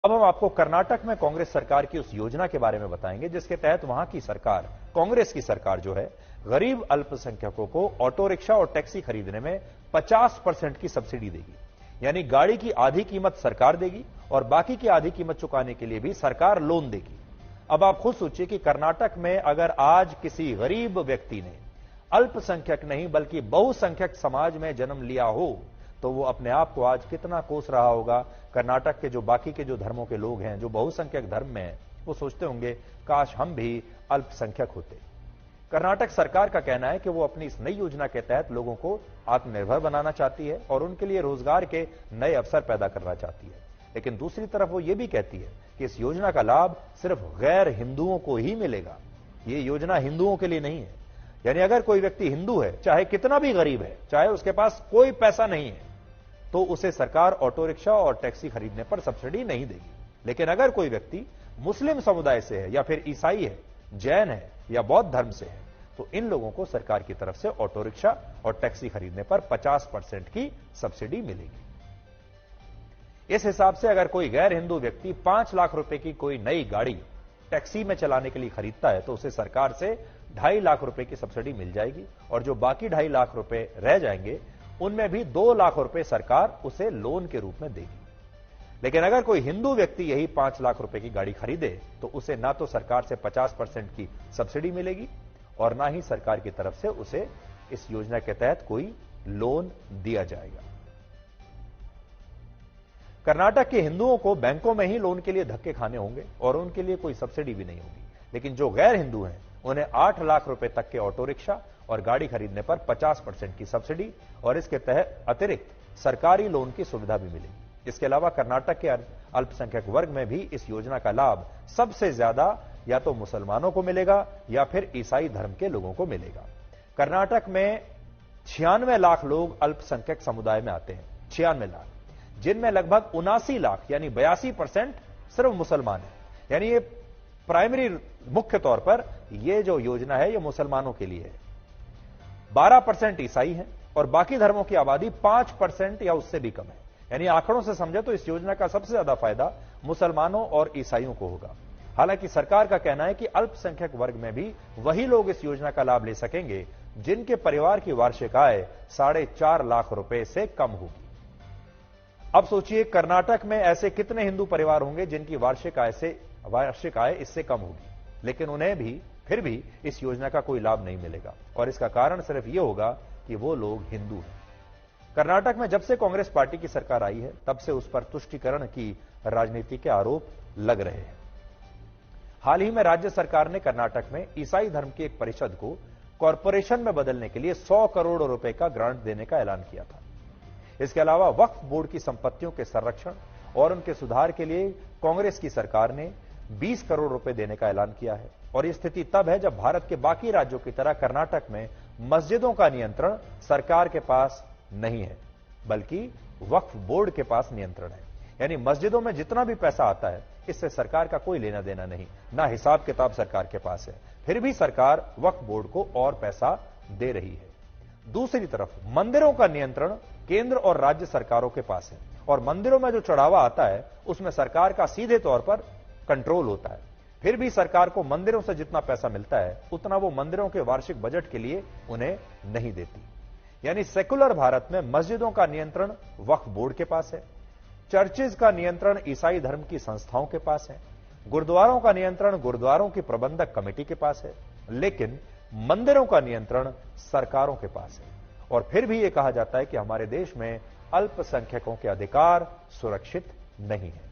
अब हम आपको कर्नाटक में कांग्रेस सरकार की उस योजना के बारे में बताएंगे जिसके तहत वहां की सरकार, कांग्रेस की सरकार जो है, गरीब अल्पसंख्यकों को ऑटो रिक्शा और टैक्सी खरीदने में 50% की सब्सिडी देगी। यानी गाड़ी की आधी कीमत सरकार देगी और बाकी की आधी कीमत चुकाने के लिए भी सरकार लोन देगी। अब आप खुद सोचिए कि कर्नाटक में अगर आज किसी गरीब व्यक्ति ने अल्पसंख्यक नहीं बल्कि बहुसंख्यक समाज में जन्म लिया हो तो वो अपने आप को आज कितना कोस रहा होगा। कर्नाटक के जो बाकी के जो धर्मों के लोग हैं, जो बहुसंख्यक धर्म में हैं, वो सोचते होंगे काश हम भी अल्पसंख्यक होते। कर्नाटक सरकार का कहना है कि वो अपनी इस नई योजना के तहत लोगों को आत्मनिर्भर बनाना चाहती है और उनके लिए रोजगार के नए अवसर पैदा करना चाहती है। लेकिन दूसरी तरफ वो ये भी कहती है कि इस योजना का लाभ सिर्फ गैर हिंदुओं को ही मिलेगा। ये योजना हिंदुओं के लिए नहीं है। यानी अगर कोई व्यक्ति हिंदू है, चाहे कितना भी गरीब है, चाहे उसके पास कोई पैसा नहीं है, तो उसे सरकार ऑटो रिक्शा और टैक्सी खरीदने पर सब्सिडी नहीं देगी। लेकिन अगर कोई व्यक्ति मुस्लिम समुदाय से है या फिर ईसाई है, जैन है या बौद्ध धर्म से है, तो इन लोगों को सरकार की तरफ से ऑटो रिक्शा और टैक्सी खरीदने पर 50% की सब्सिडी मिलेगी। इस हिसाब से अगर कोई गैर हिंदू व्यक्ति 5 लाख रुपए की कोई नई गाड़ी टैक्सी में चलाने के लिए खरीदता है तो उसे सरकार से 2.5 लाख रुपए की सब्सिडी मिल जाएगी और जो बाकी 2.5 लाख रुपए रह जाएंगे उनमें भी 2 लाख रुपए सरकार उसे लोन के रूप में देगी। लेकिन अगर कोई हिंदू व्यक्ति यही 5 लाख रुपए की गाड़ी खरीदे तो उसे ना तो सरकार से 50% की सब्सिडी मिलेगी और ना ही सरकार की तरफ से उसे इस योजना के तहत कोई लोन दिया जाएगा। कर्नाटक के हिंदुओं को बैंकों में ही लोन के लिए धक्के खाने होंगे और उनके लिए कोई सब्सिडी भी नहीं होगी। लेकिन जो गैर हिंदू हैं उन्हें 8 लाख रुपए तक के ऑटो रिक्शा और गाड़ी खरीदने पर 50% की सब्सिडी और इसके तहत अतिरिक्त सरकारी लोन की सुविधा भी मिलेगी। इसके अलावा कर्नाटक के अल्पसंख्यक वर्ग में भी इस योजना का लाभ सबसे ज्यादा या तो मुसलमानों को मिलेगा या फिर ईसाई धर्म के लोगों को मिलेगा। कर्नाटक में 96 लाख लोग अल्पसंख्यक समुदाय में आते हैं, 96 लाख, जिनमें लगभग 79 लाख यानी 82% सिर्फ मुसलमान है। यानी ये प्राइमरी मुख्य तौर पर यह जो योजना है ये मुसलमानों के लिए है। 12% ईसाई हैं और बाकी धर्मों की आबादी 5% या उससे भी कम है। यानी आंकड़ों से समझे तो इस योजना का सबसे ज्यादा फायदा मुसलमानों और ईसाइयों को होगा। हालांकि सरकार का कहना है कि अल्पसंख्यक वर्ग में भी वही लोग इस योजना का लाभ ले सकेंगे जिनके परिवार की वार्षिक आय 4.5 लाख रुपए से कम होगी। अब सोचिए कर्नाटक में ऐसे कितने हिंदू परिवार होंगे जिनकी वार्षिक आय इससे कम होगी, लेकिन उन्हें भी फिर भी इस योजना का कोई लाभ नहीं मिलेगा और इसका कारण सिर्फ यह होगा कि वो लोग हिंदू हैं। कर्नाटक में जब से कांग्रेस पार्टी की सरकार आई है तब से उस पर तुष्टीकरण की राजनीति के आरोप लग रहे हैं। हाल ही में राज्य सरकार ने कर्नाटक में ईसाई धर्म की एक परिषद को कॉरपोरेशन में बदलने के लिए 100 करोड़ रुपए का ग्रांट देने का ऐलान किया था। इसके अलावा वक्फ बोर्ड की संपत्तियों के संरक्षण और उनके सुधार के लिए कांग्रेस की सरकार ने 20 करोड़ रुपए देने का ऐलान किया है। और यह स्थिति तब है जब भारत के बाकी राज्यों की तरह कर्नाटक में मस्जिदों का नियंत्रण सरकार के पास नहीं है बल्कि वक्फ बोर्ड के पास नियंत्रण है। यानी मस्जिदों में जितना भी पैसा आता है इससे सरकार का कोई लेना देना नहीं, ना हिसाब किताब सरकार के पास है। फिर भी सरकार वक्फ बोर्ड को और पैसा दे रही है। दूसरी तरफ मंदिरों का नियंत्रण केंद्र और राज्य सरकारों के पास है और मंदिरों में जो चढ़ावा आता है उसमें सरकार का सीधे तौर पर कंट्रोल होता है। फिर भी सरकार को मंदिरों से जितना पैसा मिलता है उतना वो मंदिरों के वार्षिक बजट के लिए उन्हें नहीं देती। यानी सेकुलर भारत में मस्जिदों का नियंत्रण वक्फ बोर्ड के पास है, चर्चेज का नियंत्रण ईसाई धर्म की संस्थाओं के पास है, गुरुद्वारों का नियंत्रण गुरुद्वारों की प्रबंधक कमेटी के पास है, लेकिन मंदिरों का नियंत्रण सरकारों के पास है। और फिर भी यह कहा जाता है कि हमारे देश में अल्पसंख्यकों के अधिकार सुरक्षित नहीं है।